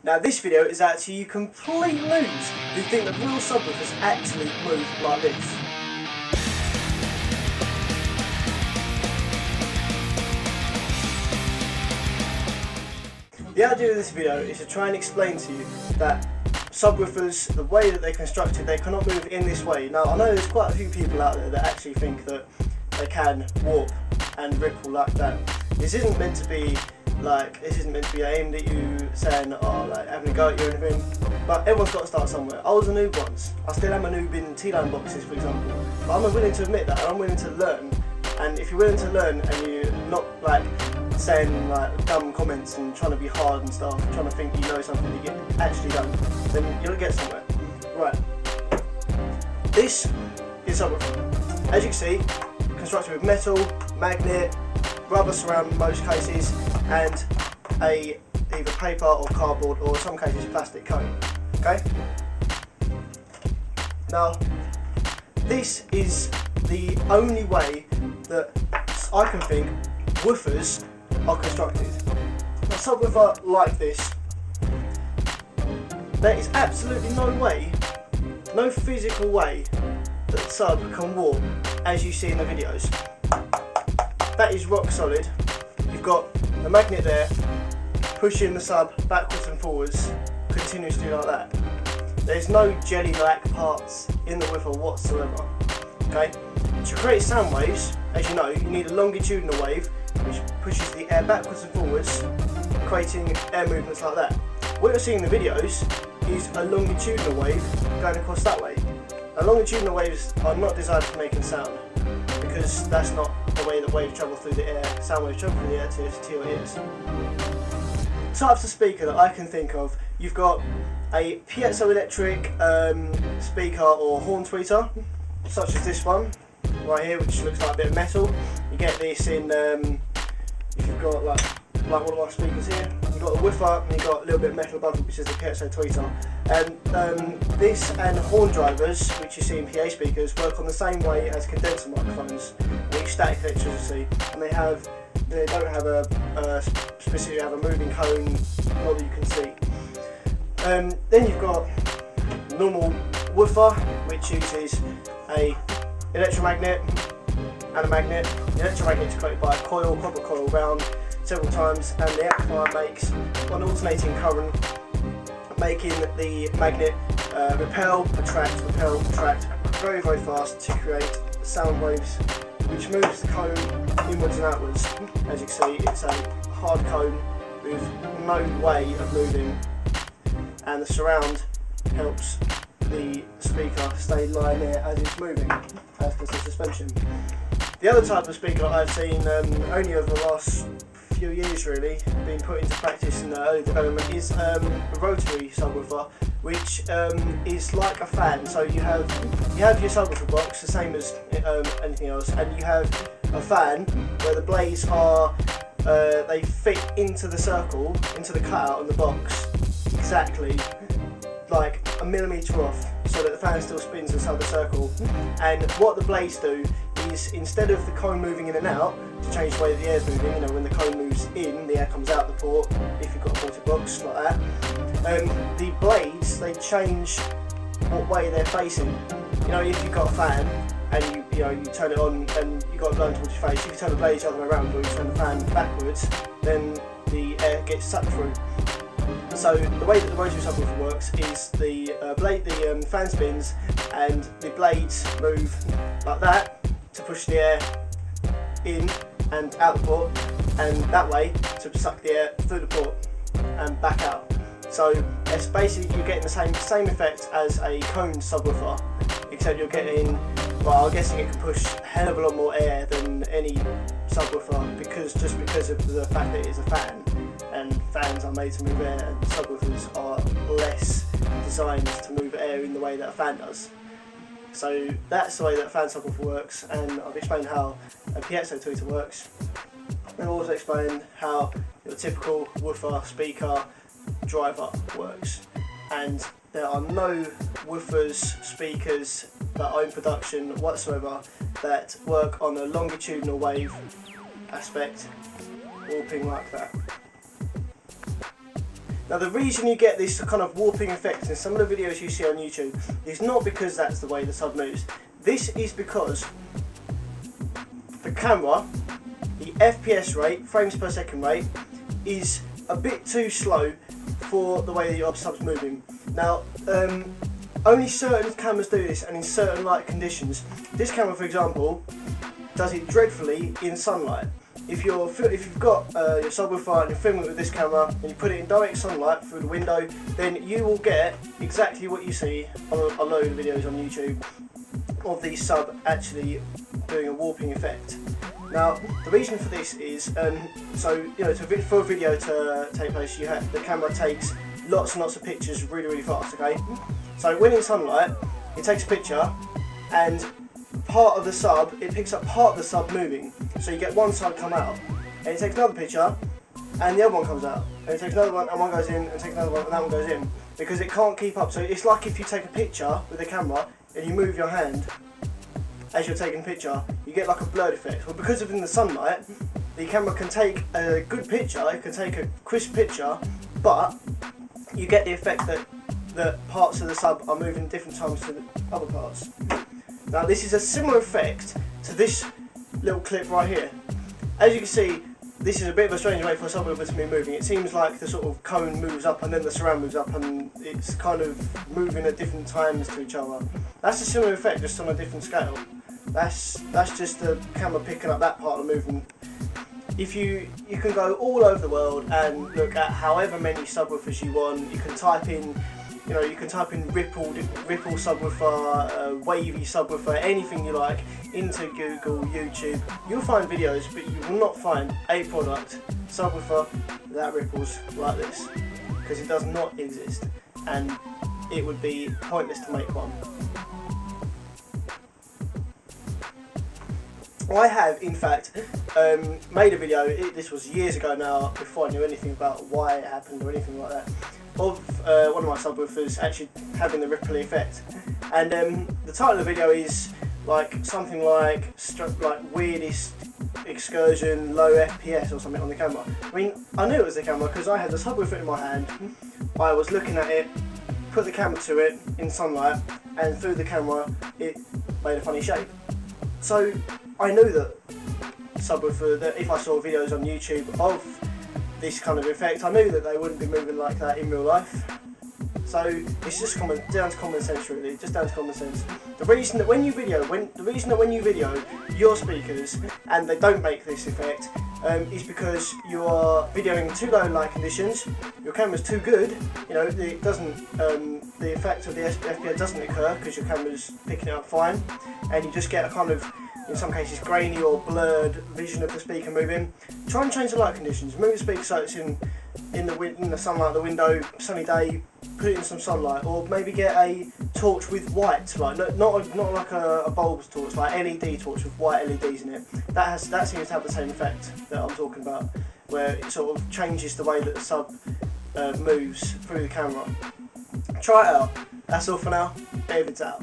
Now this video is out to you complete noobs who think that real subwoofers actually move like this. The idea of this video is to try and explain to you that subwoofers, the way that they're constructed, they cannot move in this way. Now I know there's quite a few people out there that actually think that they can warp and ripple like that. This isn't meant to be aimed at you saying, oh, like having a go at you or anything, but everyone's got to start somewhere. I was a noob once. I still am a noob in T-line boxes, for example, but I'm willing to admit that, and I'm willing to learn. And if you're willing to learn and you're not like saying like dumb comments and trying to be hard and stuff, trying to think you know something that you actually don't, then you'll get somewhere. Right. This is subwoofer. As you can see, constructed with metal, magnet, rubber surround in most cases, and either paper or cardboard, or in some cases plastic cone. Okay? Now, this is the only way that I can think woofers are constructed. A subwoofer like this, there is absolutely no way, no physical way that sub can warp as you see in the videos. That is rock solid. You've got the magnet there, pushing the sub backwards and forwards continuously like that. There's no jelly black parts in the woofer whatsoever. Okay? To create sound waves, as you know, you need a longitudinal wave which pushes the air backwards and forwards, creating air movements like that. What you're seeing in the videos is a longitudinal wave going across that way. Now, longitudinal waves are not designed for making sound, because that's not the way that waves travel through the air. Sound waves travel through the air to your ears. Types of speaker that I can think of, you've got a piezoelectric speaker or horn tweeter, such as this one right here, which looks like a bit of metal. You get this in if you've got like one of my speakers here. You've got a woofer and you've got a little bit of metal above it, which is the piezo tweeter. And this and horn drivers, which you see in PA speakers, work on the same way as condenser microphones, and each static electricity, and they don't have a specifically have a moving cone, not that you can see. Then you've got normal woofer, which uses a electromagnet and a magnet. The electromagnet is created by a coil, copper coil wound several times, and the amplifier makes an alternating current, making the magnet repel, attract, very, very fast to create sound waves, which moves the cone inwards and outwards. As you can see, it's a hard cone with no way of moving, and the surround helps the speaker stay lying there as it's moving, as does the suspension. The other type of speaker that I've seen only over the last few years really being put into practice in the early development is a rotary subwoofer, which is like a fan. So you have your subwoofer box, the same as anything else, and you have a fan where the blades are they fit into the circle, into the cutout on the box, exactly like a millimetre off, so that the fan still spins inside the circle. And what the blades do is, instead of the cone moving in and out to change the way that the air's moving, you know, when the cone moves in, the air comes out the port, if you've got a ported box like that, the blades, they change what way they're facing. You know, if you've got a fan and you turn it on and you've got it blowing towards your face, if you turn the blades the other way around, or you turn the fan backwards, then the air gets sucked through. So the way that the rotary subwoofer works is the fan spins and the blades move like that to push the air in and out the port, and that way to suck the air through the port and back out. So it's basically, you're getting the same effect as a cone subwoofer, except you're getting, well, I'm guessing it can push a hell of a lot more air than any subwoofer, because of the fact that it is a fan, and fans are made to move air, and subwoofers are less designed to move air in the way that a fan does. So that's the way that a fan subwoofer works, and I've explained how a piezo tweeter works. I've also explained how your typical woofer speaker driver works, and there are no woofers, speakers that are in production whatsoever that work on a longitudinal wave aspect, warping like that. Now the reason you get this kind of warping effect in some of the videos you see on YouTube is not because that's the way the sub moves. This is because the camera, the FPS rate, frames per second rate, is a bit too slow for the way your sub's moving. Now, only certain cameras do this, and in certain light conditions. This camera, for example, does it dreadfully in sunlight. If you've got your subwoofer and you're filming with this camera and you put it in direct sunlight through the window, then you will get exactly what you see on a load of videos on YouTube of the sub actually doing a warping effect. Now, the reason for this is, for a video to take place, the camera takes lots and lots of pictures really fast, okay? So when in sunlight, it takes a picture and it picks up part of the sub moving. So you get one side come out, and it takes another picture, and the other one comes out. And it takes another one, and one goes in, and takes another one, and that one goes in. Because it can't keep up. So it's like if you take a picture with a camera, and you move your hand as you're taking a picture, you get like a blurred effect. Well, because of in the sunlight, the camera can take a good picture, it can take a crisp picture, but you get the effect that parts of the sub are moving different times to the other parts. Now this is a similar effect to this little clip right here. As you can see, this is a bit of a strange way for a subwoofer to be moving. It seems like the sort of cone moves up and then the surround moves up, and it's kind of moving at different times to each other. That's a similar effect, just on a different scale. That's just the camera picking up that part of the movement. If you can go all over the world and look at however many subwoofers you want. You can type in, ripple subwoofer, wavy subwoofer, anything you like into Google, YouTube. You'll find videos, but you will not find a product subwoofer that ripples like this, because it does not exist, and it would be pointless to make one. I have, in fact, made a video, this was years ago now, before I knew anything about why it happened or anything like that, of one of my subwoofers actually having the ripple effect. And the title of the video is something like weirdest excursion, low FPS or something on the camera. I mean, I knew it was the camera because I had the subwoofer in my hand, I was looking at it, put the camera to it in sunlight, and through the camera it made a funny shape. So I knew that subwoofer, that if I saw videos on YouTube of this kind of effect, I knew that they wouldn't be moving like that in real life. So it's just down to common sense, really, just down to common sense. The reason that when you video your speakers and they don't make this effect is because you are videoing too low light conditions, your camera's too good, it doesn't, the effect of the FPS doesn't occur because your camera's picking it up fine, and you just get a kind of, in some cases, grainy or blurred vision of the speaker moving. Try and change the light conditions. Move the speaker so it's in the sunlight of the window, sunny day, put it in some sunlight, or maybe get a torch with white, not like a bulbs torch, like LED torch with white LEDs in it. That seems to have the same effect that I'm talking about, where it sort of changes the way that the sub moves through the camera. Try it out. That's all for now. Barevids out.